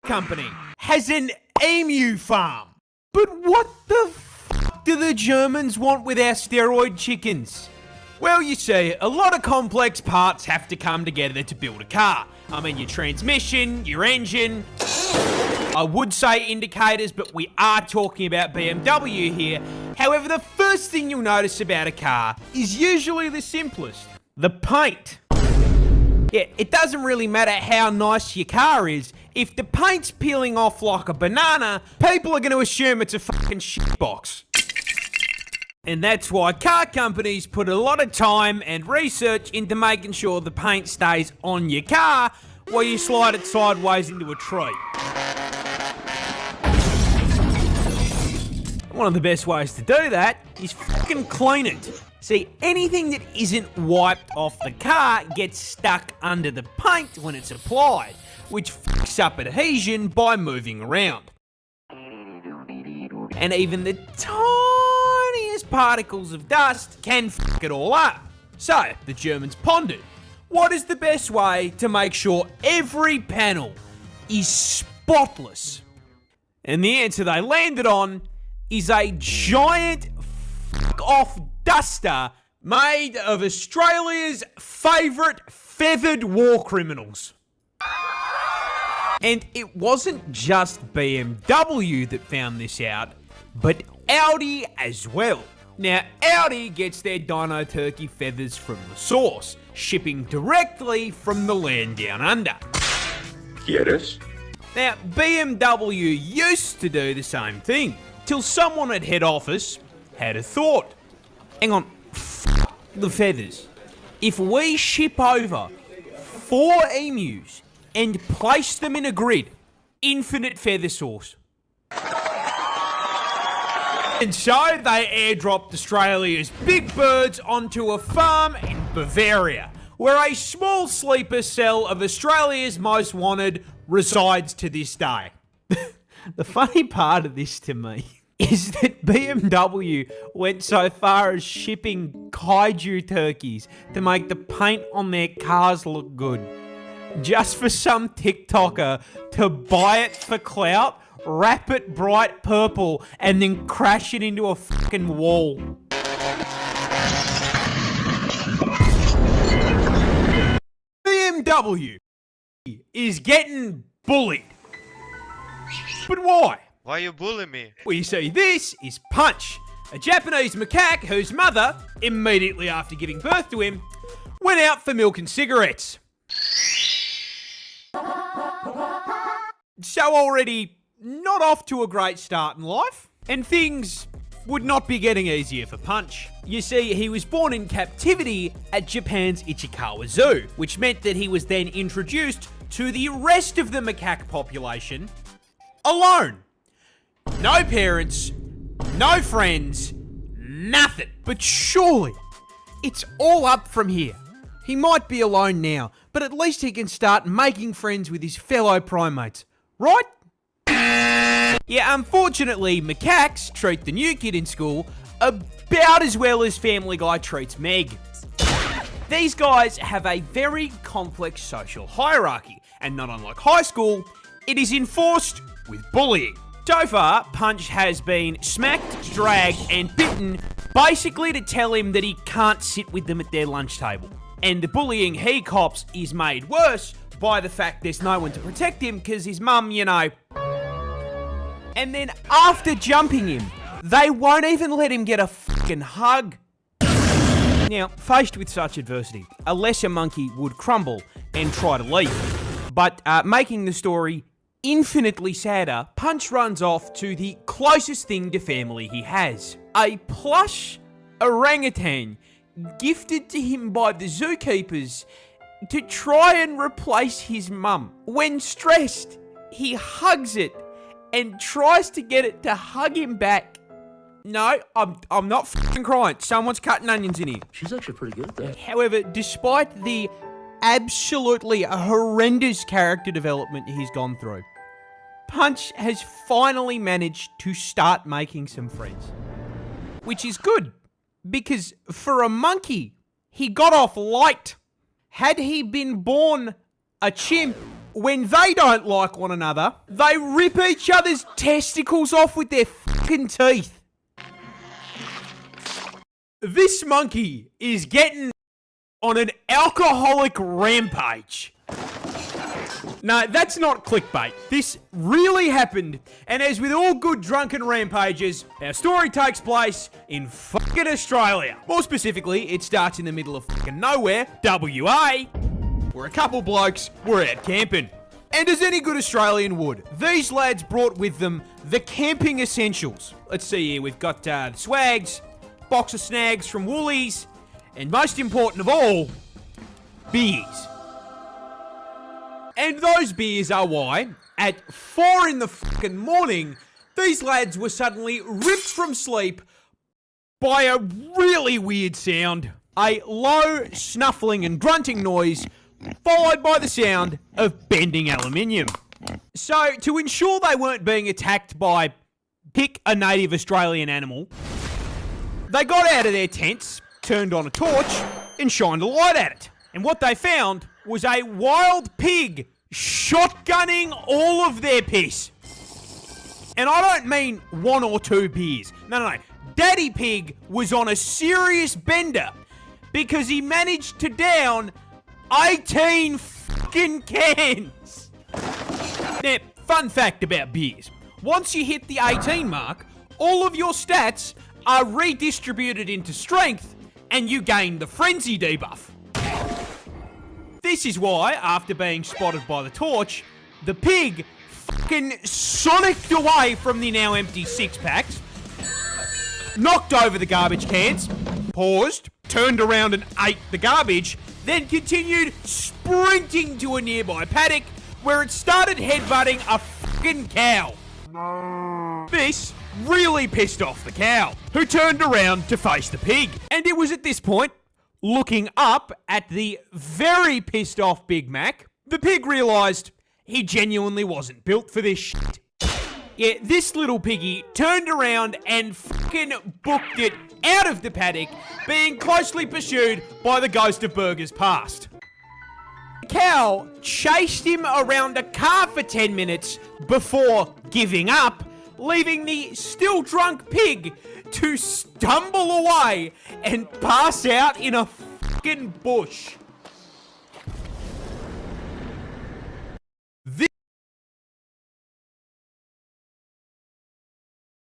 company has an emu farm. But what the fuck do the Germans want with our steroid chickens? Well, you see, a lot of complex parts have to come together to build a car. I mean, your transmission, your engine. I would say indicators, but we are talking about BMW here. However, the first thing you'll notice about a car is usually the simplest. The paint. Yeah, it doesn't really matter how nice your car is. If the paint's peeling off like a banana, people are going to assume it's a fucking shitbox. And that's why car companies put a lot of time and research into making sure the paint stays on your car while you slide it sideways into a tree. One of the best ways to do that is fucking clean it. See, anything that isn't wiped off the car gets stuck under the paint when it's applied, which fucks up adhesion by moving around. And even the tiniest particles of dust can fuck it all up. So, the Germans pondered, what is the best way to make sure every panel is spotless? And the answer they landed on is a giant fuck-off duster made of Australia's favourite feathered war criminals. And it wasn't just BMW that found this out, but Audi as well. Now, Audi gets their Dino Turkey feathers from the source, shipping directly from the land down under. ¿Quieres? Now, BMW used to do the same thing, till someone at head office had a thought. Hang on, the feathers. If we ship over 4 emus and place them in a grid, infinite feather source. And so they airdropped Australia's big birds onto a farm in Bavaria, where a small sleeper cell of Australia's most wanted resides to this day. The funny part of this to me is that BMW went so far as shipping kaiju turkeys to make the paint on their cars look good, just for some TikToker to buy it for clout, wrap it bright purple, and then crash it into a fucking wall. BMW is getting bullied. But why? Why you bully me? Well, you see, this is Punch, a Japanese macaque whose mother, immediately after giving birth to him, went out for milk and cigarettes. So already not off to a great start in life, and things would not be getting easier for Punch. You see, he was born in captivity at Japan's Ichikawa Zoo, which meant that he was then introduced to the rest of the macaque population alone. No parents, no friends, nothing. But surely, it's all up from here. He might be alone now, but at least he can start making friends with his fellow primates, right? Yeah, unfortunately, macaques treat the new kid in school about as well as Family Guy treats Meg. These guys have a very complex social hierarchy, and not unlike high school, it is enforced with bullying. So far, Punch has been smacked, dragged, and bitten, basically to tell him that he can't sit with them at their lunch table. And the bullying he cops is made worse by the fact there's no one to protect him because his mum, you know. And then after jumping him, they won't even let him get a fucking hug. Now, faced with such adversity, a lesser monkey would crumble and try to leave. But making the story infinitely sadder, Punch runs off to the closest thing to family he has. A plush orangutan gifted to him by the zookeepers to try and replace his mum. When stressed, he hugs it and tries to get it to hug him back. No, I'm not fucking crying. Someone's cutting onions in here. She's actually pretty good at that. However, despite the absolutely horrendous character development he's gone through, Punch has finally managed to start making some friends. Which is good, because for a monkey, he got off light. Had he been born a chimp, when they don't like one another, they rip each other's testicles off with their fucking teeth. This monkey is getting on an alcoholic rampage. No, that's not clickbait. This really happened, and as with all good drunken rampages, our story takes place in fucking Australia. More specifically, it starts in the middle of fucking nowhere, WA, where a couple blokes were out camping. And as any good Australian would, these lads brought with them the camping essentials. Let's see here, we've got the swags, box of snags from Woolies, and most important of all, beers. And those beers are why, at 4 in the fucking morning, these lads were suddenly ripped from sleep by a really weird sound. A low, snuffling and grunting noise, followed by the sound of bending aluminium. So, to ensure they weren't being attacked by, pick a native Australian animal, they got out of their tents, turned on a torch, and shined a light at it. And what they found was a wild pig shotgunning all of their piss. And I don't mean 1 or 2 beers. No. Daddy Pig was on a serious bender because he managed to down 18 fucking cans. Now, fun fact about beers. Once you hit the 18 mark, all of your stats are redistributed into strength and you gain the frenzy debuff. This is why, after being spotted by the torch, the pig fucking sonicked away from the now empty 6-packs, knocked over the garbage cans, paused, turned around and ate the garbage, then continued sprinting to a nearby paddock where it started headbutting a fucking cow. This really pissed off the cow, who turned around to face the pig. And it was at this point, looking up at the very pissed off Big Mac, the pig realised he genuinely wasn't built for this shit. Yeah, this little piggy turned around and fucking booked it out of the paddock, being closely pursued by the ghost of burgers past. The cow chased him around a car for 10 minutes before giving up, leaving the still drunk pig to stumble away and pass out in a fucking bush.